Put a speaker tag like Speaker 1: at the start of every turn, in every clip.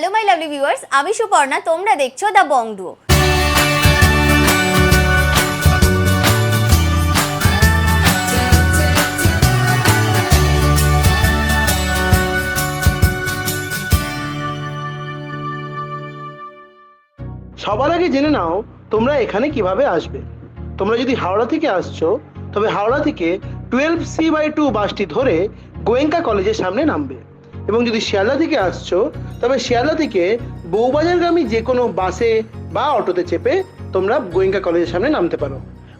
Speaker 1: Hello my lovely viewers, আমি সুপর্ণা, তোমরা দেখছো দ্য বং ডুও।
Speaker 2: সবার আগে জেনে নাও তোমরা এখানে কিভাবে আসবে। তোমরা যদি হাওড়া থেকে আসছো তবে হাওড়া থেকে 12C/2 বাসটি ধরে গোয়েঙ্কা কলেজের সামনে নামবে, এবং যদি শিয়ালদা থেকে আসছো তবে শিয়ালদা থেকে বউবাজারগামী যে কোনো বাসে বা অটোতে চেপে তোমরা গোয়েঙ্কা কলেজের সামনে নামতে পারো।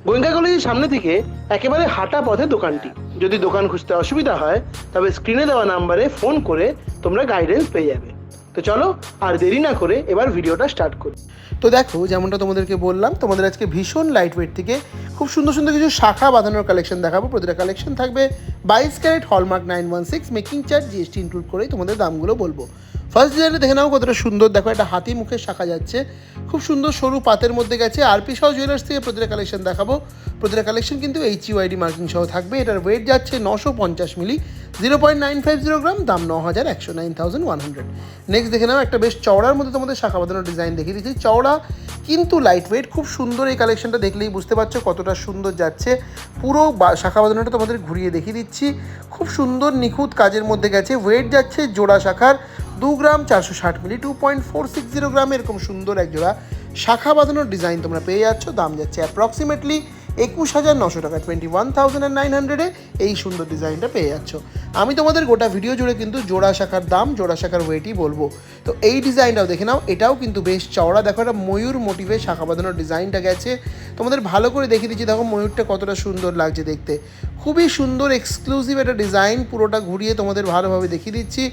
Speaker 2: গোয়েঙ্কা কলেজের সামনে থেকে একেবারে হাঁটা পথে দোকানটি। যদি দোকান খুঁজতে অসুবিধা হয় তবে স্ক্রিনে দেওয়া নাম্বারে ফোন করে তোমরা গাইডেন্স পেয়ে যাবে। তো চলো আর দেরি না করে এবার ভিডিওটা স্টার্ট করি। তো দেখো, যেমনটা তোমাদেরকে বললাম, তোমাদের আজকে ভীষণ লাইট ওয়েট থেকে খুব সুন্দর সুন্দর কিছু শাখা বাঁধানোর কালেকশন দেখাবো। প্রতিটা কালেকশন থাকবে 22 carat hallmark 916, making charge GST include করেই তোমাদের দামগুলো বলবো। ফার্স্ট ডিজাইনটা দেখে নাও কতটা সুন্দর। দেখো, একটা হাতি মুখের শাখা যাচ্ছে, খুব সুন্দর সরু পাতের মধ্যে গেছে। আরপি সহ জুয়েলার্স থেকে প্রতিটা কালেকশন দেখাবো। প্রতিটা কালেকশন কিন্তু HUID মার্কিং সহ থাকবে। এটার ওয়েট যাচ্ছে 950 মিলি, 0.950 গ্রাম, দাম 9100, 9100। নেক্সট দেখে নাও একটা বেশ চওড়ার মধ্যে তোমাদের শাখা বাঁধানোর ডিজাইন দেখিয়ে দিচ্ছি। চওড়া কিন্তু লাইট ওয়েট, খুব সুন্দর। এই কালেকশনটা দেখলেই বুঝতে পারছো কতটা সুন্দর যাচ্ছে। পুরো শাখা বাঁধানোটা তোমাদের ঘুরিয়ে দেখিয়ে দিচ্ছি। খুব সুন্দর নিখুঁত কাজের মধ্যে গেছে। ওয়েট যাচ্ছে জোড়া শাখার 2 গ্রাম 460 মিলি, 2.460 গ্রাম। এরকম সুন্দর এক জোড়া শাখা বাঁধানোর ডিজাইন তোমরা পেয়ে যাচ্ছ। দাম যাচ্ছে অ্যাপ্রক্সিমেটলি 21,900 টাকা, 21,900-এ এই সুন্দর ডিজাইনটা পেয়ে যাচ্ছ। আমি তোমাদের গোটা ভিডিও জুড়ে কিন্তু জোড়া শাখার দাম, জোড়া শাখার ওয়েটই বলবো। তো এই ডিজাইনটাও দেখে নাও, এটাও কিন্তু বেশ চওড়া। দেখো, একটা ময়ূর মোটিভে শাখা বাঁধানোর ডিজাইনটা গেছে। তোমাদের ভালো করে দেখিয়ে দিচ্ছি। দেখো ময়ূরটা কতটা সুন্দর লাগছে দেখতে, খুবই সুন্দর এক্সক্লুসিভ একটা ডিজাইন। পুরোটা ঘুরিয়ে তোমাদের ভালোভাবে দেখিয়ে দিচ্ছি।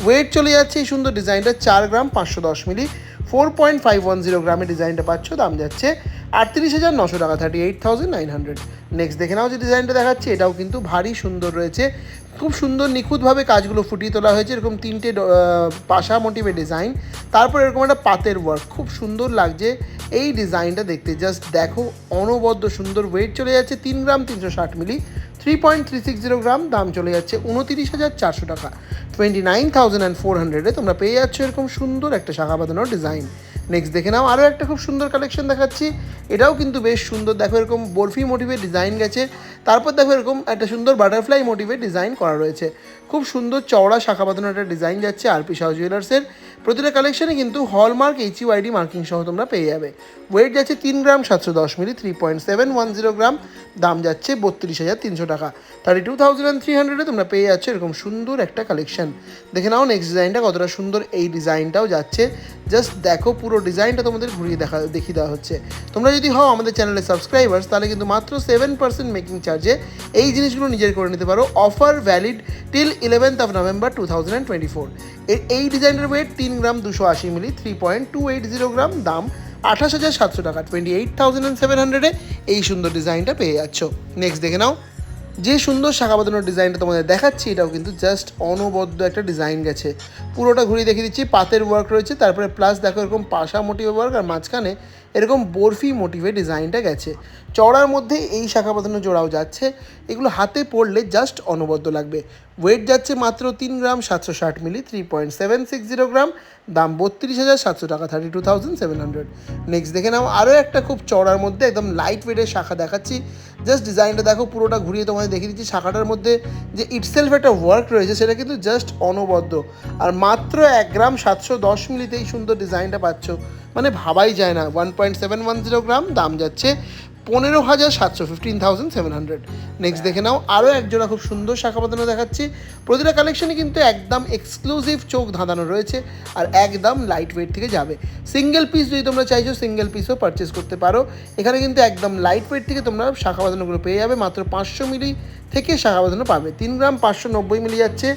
Speaker 2: ওয়েট চলে যাচ্ছে এই সুন্দর ডিজাইনটা 4 গ্রাম 510 মিলি, 4.510 গ্রামের ডিজাইনটা পাচ্ছ। দাম যাচ্ছে 38,900 টাকা, 38,900। নেক্সট দেখে নাও যে ডিজাইনটা দেখাচ্ছে, এটাও কিন্তু ভারী সুন্দর রয়েছে। খুব সুন্দর নিখুঁতভাবে কাজগুলো ফুটিয়ে তোলা হয়েছে। এরকম 3টে পাশা মোটিভের ডিজাইন, তারপর এরকম একটা পাতের ওয়ার্ক, খুব সুন্দর লাগছে এই ডিজাইনটা দেখতে। জাস্ট দেখো, অনবদ্য সুন্দর। ওয়েট চলে যাচ্ছে 3 গ্রাম 360 মিলি, 3.360 গ্রাম, দাম চলে যাচ্ছে 29,400 টাকা, 29,400-এ তোমরা পেয়ে যাচ্ছ এরকম সুন্দর একটা শাখা বাঁধানোর ডিজাইন। নেক্সট দেখে নাও আরও একটা খুব সুন্দর কালেকশন দেখাচ্ছি। এটাও কিন্তু বেশ সুন্দর। দেখো, এরকম বরফি মোটিভের ডিজাইন গেছে। তারপর দেখো এরকম একটা সুন্দর বাটারফ্লাই মোটিভের ডিজাইন করা রয়েছে। খুব সুন্দর চওড়া শাখা বাঁধানোর একটা ডিজাইন যাচ্ছে আরপি সহ জুয়েলার্সের। প্রতিটা কালেকশনে কিন্তু হলমার্ক HUID মার্কিং সহ তোমরা পেয়ে যাবে। ওয়েট যাচ্ছে 3 গ্রাম 710 মিলি, 3.710 গ্রাম, দাম যাচ্ছে 32,300 টাকা, 32,300-এ তোমরা পেয়ে যাচ্ছ এরকম সুন্দর একটা কালেকশন। দেখে নাও নেক্সট ডিজাইনটা কতটা সুন্দর। এই ডিজাইনটাও যাচ্ছে। জাস্ট দেখো, পুরো ডিজাইনটা তোমাদের ঘুরিয়ে দেখিয়ে দেওয়া হচ্ছে। তোমরা যদি হও আমাদের চ্যানেলের সাবস্ক্রাইবার্স, তাহলে কিন্তু মাত্র 7% মেকিং চার্জে এই জিনিসগুলো নিজের করে নিতে পারো। Offer valid till 11th November 2024। এই ডিজাইনের ওয়েট 3 গ্রাম 280 মিলি, 3.280 গ্রাম, দাম 28,700 টাকা, 28,700-এ এই সুন্দর ডিজাইনটা পেয়ে যাচ্ছ। নেক্সট দেখে নাও যে সুন্দর শাখা বাঁধানোর ডিজাইনটা তোমাদের দেখাচ্ছি। এটাও কিন্তু জাস্ট অনবদ্য একটা ডিজাইন গেছে। পুরোটা ঘুরিয়ে দেখিয়ে দিচ্ছি। পাতের ওয়ার্ক রয়েছে, তারপরে প্লাস দেখো এরকম পাশা মোটিভে ওয়ার্ক, আর মাঝখানে এরকম বরফি মোটিভে ডিজাইনটা গেছে। চওড়ার মধ্যে এই শাখা বাঁধানো জোড়াও যাচ্ছে। এগুলো হাতে পড়লে জাস্ট অনবদ্য লাগবে। ওয়েট যাচ্ছে মাত্র 3 গ্রাম 760 মিলি, 3.760 গ্রাম, দাম 32,700 টাকা, 32,700। নেক্সট দেখে নাও আরও একটা খুব চওড়ার মধ্যে একদম লাইট ওয়েটের শাখা দেখাচ্ছি। জাস্ট ডিজাইনটা দেখো, পুরোটা ঘুরিয়ে তোমাদের দেখিয়ে দিচ্ছি। শাখাটার মধ্যে যে ইটসেলফ একটা ওয়ার্ক রয়েছে সেটা কিন্তু জাস্ট অনবদ্য। আর মাত্র 1 গ্রাম 710 মিলিতে এই সুন্দর ডিজাইনটা পাচ্ছ, মানে ভাবাই যায় না। 1.710 গ্রাম, দাম যাচ্ছে 15,700, 15,700। নেক্সট দেখে নাও আরও একজোড়া খুব সুন্দর শাখা বাঁধানো দেখাচ্ছি। প্রতিটা কালেকশনে কিন্তু একদম এক্সক্লুসিভ চোখ ধাঁধানো রয়েছে, আর একদম লাইট ওয়েট থেকে যাবে। সিঙ্গেল পিস যদি তোমরা চাইছো সিঙ্গেল পিসও পারচেস করতে পারো। এখানে কিন্তু একদম লাইট ওয়েট থেকে তোমরা শাখা বাঁধানোগুলো পেয়ে যাবে। মাত্র 500 মিলি থেকে শাখা বাঁধানো পাবে। 3 গ্রাম 590 মিলি যাচ্ছে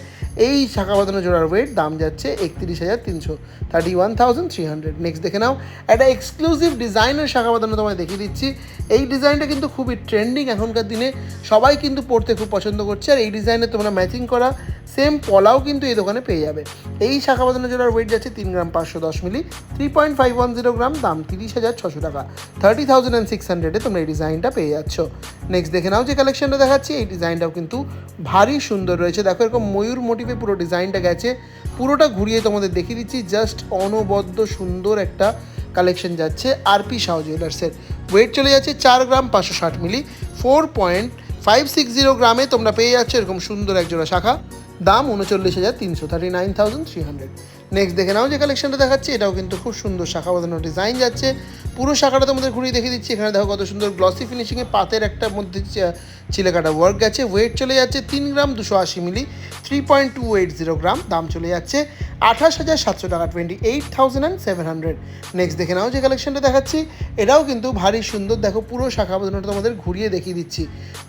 Speaker 2: এই শাখা বাঁধানো জোড়ার ওয়েট। দাম যাচ্ছে 31,300, 31,300। নেক্সট দেখে নাও একটা এক্সক্লুসিভ ডিজাইনের শাখা বাঁধানো তোমায় দেখিয়ে দিচ্ছি। এই ডিজাইনটা কিন্তু খুবই ট্রেন্ডিং এখনকার দিনে, সবাই কিন্তু পড়তে খুব পছন্দ করছে। আর এই ডিজাইনে তোমরা ম্যাচিং করা সেম পলাও কিন্তু এই দোকানে পেয়ে যাবে। এই শাখা বাঁধানো জোড়ার ওয়েট যাচ্ছে 3 গ্রাম 510 মিলি, 3.510 গ্রাম, দাম 30,600 টাকা, 30,600-এ তোমরা এই ডিজাইনটা পেয়ে যাচ্ছ। নেক্সট দেখে নাও যে কালেকশনটা দেখাচ্ছি। এই ডিজাইনটাও কিন্তু ভারী সুন্দর রয়েছে। দেখো এরকম ময়ূর মোটিভে পুরো ডিজাইনটা গেছে। পুরোটা ঘুরিয়ে তোমাদের দেখিয়ে দিচ্ছি। জাস্ট অনবদ্য সুন্দর একটা কালেকশন যাচ্ছে আরপি শাহ জুয়েলার্সের। ওয়েট চলে যাচ্ছে 4 গ্রাম 560 মিলি, 4.560 গ্রামে তোমরা পেয়ে যাচ্ছ এরকম সুন্দর একজোড়া শাখা। দাম 39,300, 39,300। নেক্সট দেখে নাও যে কালেকশনটা দেখাচ্ছি, এটাও কিন্তু খুব সুন্দর শাখা বাঁধানো ডিজাইন যাচ্ছে। পুরো শাখাটা তোমাদের ঘুরিয়ে দেখিয়ে দিচ্ছি। এখানে দেখো কত সুন্দর গ্লসি ফিনিশিংয়ে পাতের একটা মধ্যে চিলেকাটা ওয়ার্ক গেছে। ওয়েট চলে যাচ্ছে 3 গ্রাম 280 মিলি, 3.280 গ্রাম। দাম চলে যাচ্ছে 28,700 টাকা, 28,700। নেক্সট দেখে নাও যে কালেকশনটা দেখাচ্ছি, এটাও কিন্তু ভারী সুন্দর। দেখো পুরো শাখা বাঁধানোটা তোমাদের ঘুরিয়ে দেখিয়ে দিচ্ছি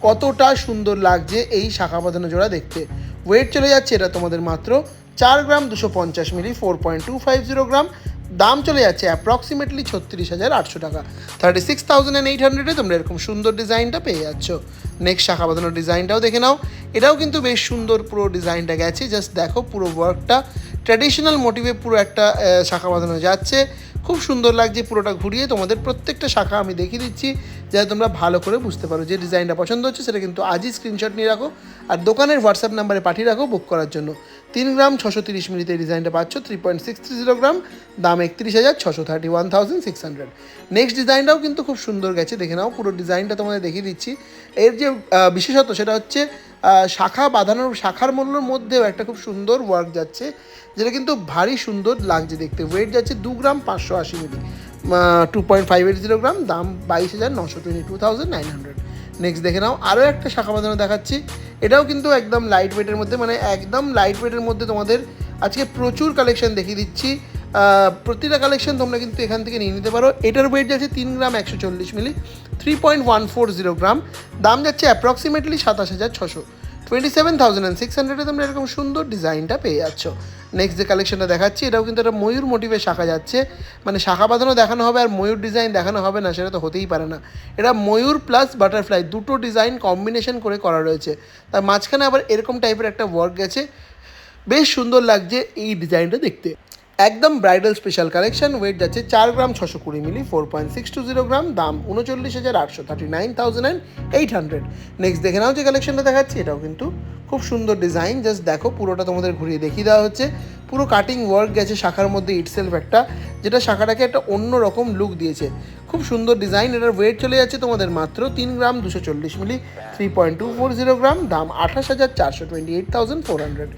Speaker 2: কতটা সুন্দর লাগছে এই শাখা বাঁধানো জোড়া দেখতে। ওয়েট চলে যাচ্ছে এটা তোমাদের মাত্র 4 গ্রাম 250 মিলি, 4.250 গ্রাম। দাম চলে যাচ্ছে অ্যাপ্রক্সিমেটলি 36,800 টাকা, 36,800-এ তোমরা এরকম সুন্দর ডিজাইনটা পেয়ে যাচ্ছ। নেক্সট শাখা বাঁধানোর ডিজাইনটাও দেখে নাও, এটাও কিন্তু বেশ সুন্দর পুরো ডিজাইনটা গেছে। জাস্ট দেখো পুরো ওয়ার্কটা ট্র্যাডিশনাল মোটিভে পুরো একটা শাখা বাঁধানো যাচ্ছে, খুব সুন্দর লাগছে। পুরোটা ঘুরিয়ে তোমাদের প্রত্যেকটা শাখা আমি দেখিয়ে দিচ্ছি যাতে তোমরা ভালো করে বুঝতে পারো। যে ডিজাইনটা পছন্দ হচ্ছে সেটা কিন্তু আজই স্ক্রিনশট নিয়ে রাখো আর দোকানের হোয়াটসঅ্যাপ নাম্বারে পাঠিয়ে রাখো বুক করার জন্য। 3 গ্রাম 630 মিলিতে এই ডিজাইনটা পাচ্ছ, 3.630 গ্রাম। দাম 31,600, 31,600। নেক্সট ডিজাইনটাও কিন্তু খুব সুন্দর গেছে, দেখে নাও পুরো ডিজাইনটা তোমাদের দেখিয়ে দিচ্ছি। এর যে বিশেষত্ব সেটা হচ্ছে শাখা বাঁধানোর শাখার মূল্যর মধ্যেও একটা খুব সুন্দর ওয়ার্ক যাচ্ছে, যেটা কিন্তু ভারী সুন্দর লাগছে দেখতে। ওয়েট যাচ্ছে 2 গ্রাম 580 মিলি, 2.580 গ্রাম। দাম 22,900, 22,900। নেক্সট দেখে নাও আরও একটা শাখা বাঁধানো দেখাচ্ছি, এটাও কিন্তু একদম লাইট ওয়েটের মধ্যে, মানে একদম লাইট ওয়েটের মধ্যে তোমাদের আজকে প্রচুর কালেকশন দেখিয়ে দিচ্ছি। প্রতিটা কালেকশন তোমরা কিন্তু এখান থেকে নিয়ে নিতে পারো। এটার ওয়েট যাচ্ছে 3 গ্রাম 140 মিলি, 3.140 গ্রাম। দাম যাচ্ছে অ্যাপ্রক্সিমেটলি 27,600, 27,600-এ তোমরা এরকম সুন্দর ডিজাইনটা পেয়ে যাচ্ছ। নেক্সট যে কালেকশনটা দেখাচ্ছি, এটাও কিন্তু একটা ময়ূর মোটিভে শাখা যাচ্ছে, মানে শাখা বাঁধানো দেখানো হবে আর ময়ূর ডিজাইন দেখানো হবে না, সেটা তো হতেই পারে না। এটা ময়ূর প্লাস বাটারফ্লাই দুটো ডিজাইন কম্বিনেশন করে করা রয়েছে, তার মাঝখানে আবার এরকম টাইপের একটা ওয়ার্ক গেছে। বেশ সুন্দর লাগছে এই ডিজাইনটা দেখতে, একদম ব্রাইডাল স্পেশাল কালেকশন। ওয়েট যাচ্ছে 4 গ্রাম 620 মিলি, 4.620 গ্রাম। দাম 39,800, 39,800। নেক্সট দেখে নাও যে কালেকশনটা দেখাচ্ছি, এটাও কিন্তু খুব সুন্দর ডিজাইন। জাস্ট দেখো পুরোটা তোমাদের ঘুরিয়ে দেখিয়ে দেওয়া হচ্ছে। পুরো কাটিং ওয়ার্ক গেছে শাখার মধ্যে ইটসেলফ একটা, যেটা শাখাটাকে একটা অন্য রকম লুক দিয়েছে। খুব সুন্দর ডিজাইন। এটার ওয়েট চলে যাচ্ছে তোমাদের মাত্র 3 গ্রাম 240 মিলি, 3.240 গ্রাম। দাম 28,400, 28,400।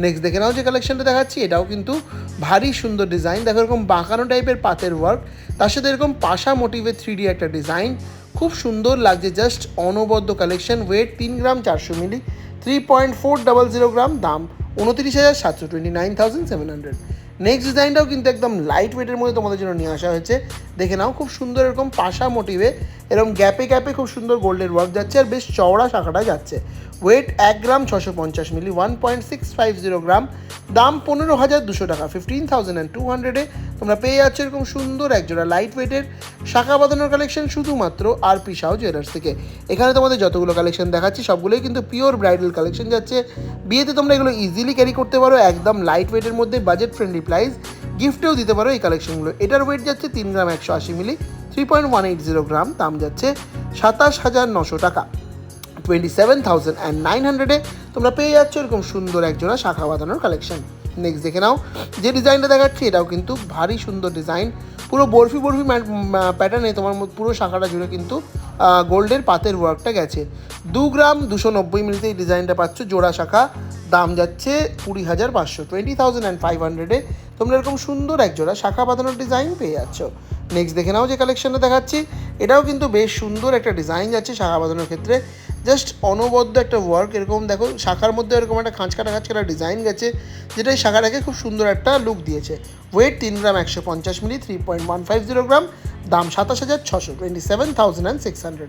Speaker 2: নেক্সট দেখে নাও যে কালেকশনটা দেখাচ্ছি, এটাও কিন্তু ভারী সুন্দর ডিজাইন। দেখো এরকম বাঁকানো টাইপের পাতের ওয়ার্ক, তার সাথে এরকম পাশা মোটিভের 3D একটা ডিজাইন, খুব সুন্দর লাগছে। জাস্ট অনবদ্য কালেকশন। ওয়েট 3 গ্রাম 400 মিলি, 3.400 গ্রাম। দাম 29,700, 29,700। নেক্সট ডিজাইনটাও কিন্তু একদম লাইট ওয়েটের মধ্যে তোমাদের জন্য নিয়ে আসা হয়েছে। দেখে নাও খুব সুন্দর এরকম পাশা মোটিভে এরকম গ্যাপে গ্যাপে খুব সুন্দর গোল্ডের ওয়ার্ক যাচ্ছে আর বেশ চওড়া শাখাটা যাচ্ছে। ওয়েট 1 গ্রাম 650 মিলি, 1.650 গ্রাম। দাম 15,200 টাকা, 15,200-এ তোমরা পেয়ে যাচ্ছ এরকম সুন্দর একজোড়া লাইট ওয়েটের শাখা বাঁধানোর কালেকশন শুধুমাত্র আরপি শাহ জুয়েলার্স থেকে। এখানে তোমাদের যতগুলো কালেকশন দেখাচ্ছি সবগুলোই কিন্তু পিওর ব্রাইডাল কালেকশন যাচ্ছে। বিয়েতে তোমরা এগুলো ইজিলি ক্যারি করতে পারো, একদম লাইট ওয়েটের মধ্যে, বাজেট ফ্রেন্ডলি প্রাইস। গিফটেও দিতে পারো এই কালেকশনগুলো। এটার ওয়েট যাচ্ছে 3 গ্রাম 180 মিলি, 3.180 গ্রাম। দাম যাচ্ছে 27,900 টাকা, 27,900-এ তোমরা পেয়ে যাচ্ছ এরকম সুন্দর একজোড়া শাখা বাঁধানোর কালেকশন। নেক্সট দেখে নাও যে ডিজাইনটা দেখাচ্ছি, এটাও কিন্তু ভারী সুন্দর ডিজাইন। পুরো বরফি বরফি প্যাটার্নে তোমার পুরো শাখাটা জুড়ে কিন্তু গোল্ডের পাতের ওয়ার্কটা গেছে। 2 গ্রাম 290 মিলিতে এই ডিজাইনটা পাচ্ছ জোড়া শাখা। দাম যাচ্ছে 20,500, 20,500-এ তোমরা এরকম সুন্দর একজোড়া শাখা বাঁধানোর ডিজাইন পেয়ে যাচ্ছ। নেক্সট দেখে নাও যে কালেকশনটা দেখাচ্ছি, এটাও কিন্তু বেশ সুন্দর একটা ডিজাইন যাচ্ছে শাখা বাঁধানোর ক্ষেত্রে। জাস্ট অনবদ্য একটা ওয়ার্ক। এরকম দেখো শাখার মধ্যে এরকম একটা খাঁচকাটা খাঁচকাটা ডিজাইন গেছে, যেটা এই শাখাটাকে খুব সুন্দর একটা লুক দিয়েছে। ওয়েট 3 গ্রাম 150 মিলি, 3.150 গ্রাম। দাম 27,600, 27,600।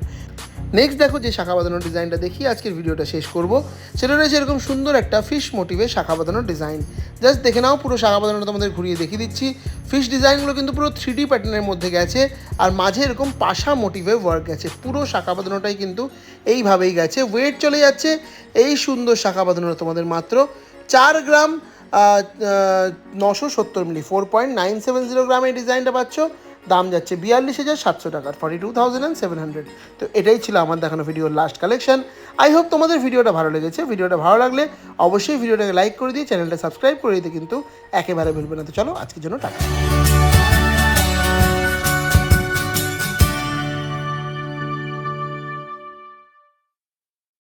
Speaker 2: নেক্সট দেখো যে শাখা বাঁধানোর ডিজাইনটা দেখি আজকের ভিডিওটা শেষ করব, সেটা রয়েছে এরকম সুন্দর একটা ফিশ মোটিভে শাখা বাঁধানোর ডিজাইন। জাস্ট দেখে নাও পুরো শাখা বাঁধানোটা তোমাদের ঘুরিয়ে দেখিয়ে দিচ্ছি। ফিশ ডিজাইনগুলো কিন্তু পুরো 3D প্যাটার্নের মধ্যে গেছে আর মাঝে এরকম পাশা মোটিভে ওয়ার্ক গেছে। পুরো শাখা বাঁধানোটাই কিন্তু এইভাবেই গেছে। ওয়েট চলে যাচ্ছে এই সুন্দর শাখা বাঁধানোটা তোমাদের মাত্র 4 গ্রাম 970 মিলি, 4.970 গ্রাম এই ডিজাইনটা পাচ্ছ। দাম যাচ্ছে 42,700 টাকা, 42,700। তো এটাই ছিল আমার দেখানো ভিডিওর লাস্ট কালেকশন। আই হোপ তোমাদের ভিডিওটা ভালো লেগেছে। ভিডিওটা ভালো লাগলে অবশ্যই ভিডিওটাকে লাইক করে দিয়ে চ্যানেলটা সাবস্ক্রাইব করে দিতে কিন্তু একেবারে ভুলবে না। তো চলো আজকের জন্য টাটা।